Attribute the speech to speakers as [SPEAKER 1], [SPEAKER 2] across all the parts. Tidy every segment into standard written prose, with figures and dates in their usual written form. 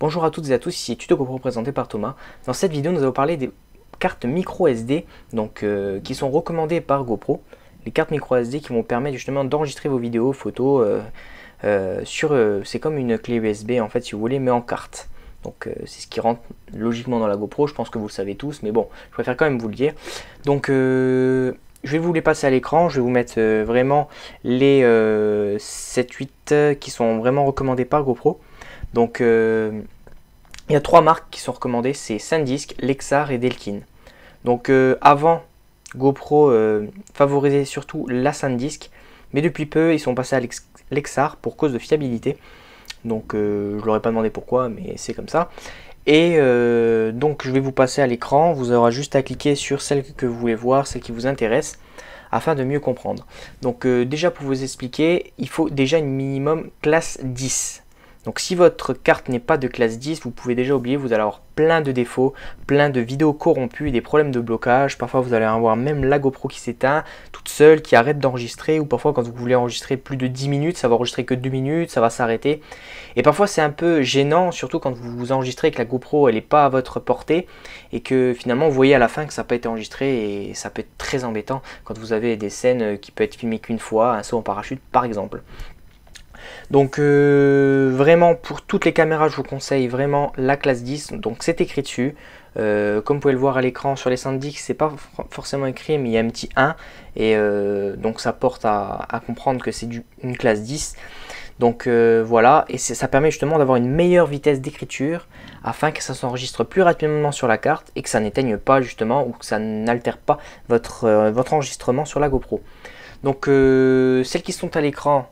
[SPEAKER 1] Bonjour à toutes et à tous, ici Tuto GoPro présenté par Thomas. Dans cette vidéo, nous allons parler des cartes micro SD qui sont recommandées par GoPro. Les cartes micro SD qui vont permettre justement d'enregistrer vos vidéos, photos c'est comme une clé USB en fait si vous voulez, mais en carte. C'est ce qui rentre logiquement dans la GoPro, je pense que vous le savez tous, mais bon, je préfère quand même vous le dire. Je vais vous les passer à l'écran, je vais vous mettre vraiment les 7-8 qui sont vraiment recommandés par GoPro. Il y a trois marques qui sont recommandées, c'est SanDisk, Lexar et Delkin. Avant, GoPro favorisait surtout la SanDisk, mais depuis peu, ils sont passés à Lexar pour cause de fiabilité. Je ne leur ai pas demandé pourquoi, mais c'est comme ça. Je vais vous passer à l'écran, vous aurez juste à cliquer sur celle que vous voulez voir, celle qui vous intéresse, afin de mieux comprendre. Déjà pour vous expliquer, il faut déjà une minimum classe 10. Donc si votre carte n'est pas de classe 10, vous pouvez déjà oublier, vous allez avoir plein de défauts, plein de vidéos corrompues, des problèmes de blocage. Parfois vous allez avoir même la GoPro qui s'éteint toute seule, qui arrête d'enregistrer, ou parfois quand vous voulez enregistrer plus de 10 minutes, ça va enregistrer que 2 minutes, ça va s'arrêter. Et parfois c'est un peu gênant, surtout quand vous enregistrez que la GoPro elle n'est pas à votre portée et que finalement vous voyez à la fin que ça n'a pas été enregistré, et ça peut être très embêtant quand vous avez des scènes qui peuvent être filmées qu'une fois, un saut en parachute par exemple. Vraiment pour toutes les caméras je vous conseille vraiment la classe 10, donc c'est écrit dessus. Comme vous pouvez le voir à l'écran sur les SanDisk, c'est pas forcément écrit mais il y a un petit 1 et donc ça porte à comprendre que c'est une classe 10. Voilà, et ça permet justement d'avoir une meilleure vitesse d'écriture afin que ça s'enregistre plus rapidement sur la carte et que ça n'éteigne pas justement, ou que ça n'altère pas votre enregistrement sur la GoPro. Celles qui sont à l'écran,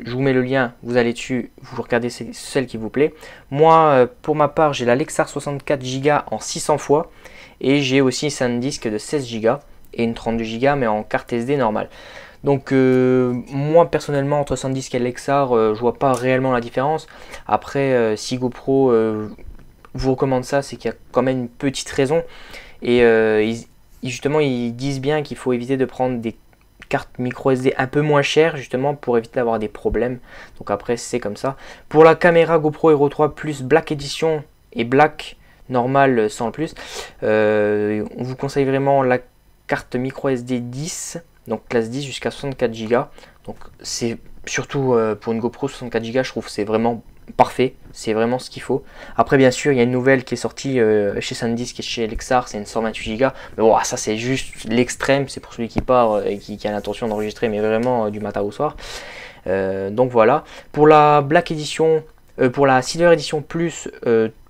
[SPEAKER 1] je vous mets le lien, vous allez dessus, vous regardez celle qui vous plaît. Moi, pour ma part, j'ai la Lexar 64 Go en 600 fois et j'ai aussi SanDisk de 16 Go et une 32 Go mais en carte SD normale. Moi personnellement, entre SanDisk et Lexar, je vois pas réellement la différence. Après, si GoPro vous recommande ça, c'est qu'il y a quand même une petite raison. Et justement, ils disent bien qu'il faut éviter de prendre des carte micro SD un peu moins chère justement pour éviter d'avoir des problèmes. Donc après c'est comme ça. Pour la caméra GoPro Hero 3 Plus Black Edition et Black normal sans le plus, on vous conseille vraiment la carte micro SD 10, donc classe 10 jusqu'à 64 Go. Donc c'est surtout pour une GoPro 64 Go, je trouve que c'est vraiment parfait, c'est vraiment ce qu'il faut. Après bien sûr il y a une nouvelle qui est sortie chez SanDisk et chez Lexar, c'est une 128 Go, mais bon ça c'est juste l'extrême, c'est pour celui qui part et qui a l'intention d'enregistrer, mais vraiment du matin au soir. Voilà, pour la Black Edition, pour la Silver Edition Plus,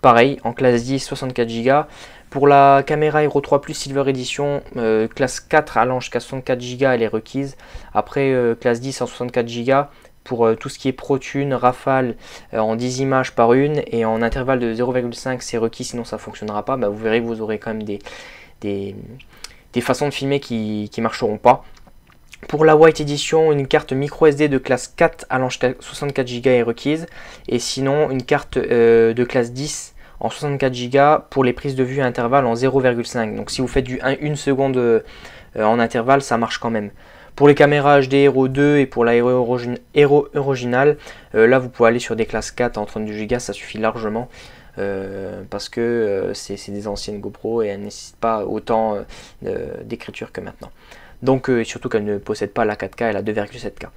[SPEAKER 1] pareil en classe 10 64 Go. Pour la caméra Hero 3 Plus Silver Edition, classe 4 allant jusqu'à 64 Go elle est requise. Après classe 10 en 64 Go pour tout ce qui est ProTune, Rafale en 10 images par une, et en intervalle de 0,5 c'est requis, sinon ça ne fonctionnera pas. Vous verrez que vous aurez quand même des façons de filmer qui ne marcheront pas. Pour la White Edition, une carte micro SD de classe 4 allant jusqu'à 64 Go est requise, et sinon une carte de classe 10 en 64 Go pour les prises de vue à intervalle en 0,5. Donc si vous faites du 1 seconde en intervalle, ça marche quand même. Pour les caméras HD Hero 2 et pour la Hero originale, là vous pouvez aller sur des classes 4 en 32 Go, ça suffit largement. Parce que c'est des anciennes GoPro et elles ne nécessitent pas autant d'écriture que maintenant. Surtout qu'elles ne possèdent pas la 4K et la 2,7K.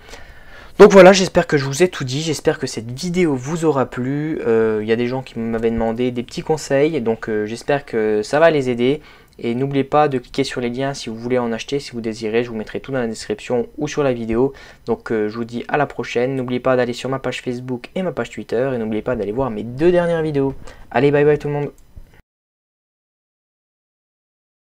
[SPEAKER 1] Donc voilà, j'espère que je vous ai tout dit, j'espère que cette vidéo vous aura plu. Il y a des gens qui m'avaient demandé des petits conseils, j'espère que ça va les aider. Et n'oubliez pas de cliquer sur les liens si vous voulez en acheter, si vous désirez, je vous mettrai tout dans la description ou sur la vidéo. Je vous dis à la prochaine, n'oubliez pas d'aller sur ma page Facebook et ma page Twitter, et n'oubliez pas d'aller voir mes 2 dernières vidéos. Allez, bye bye tout le monde.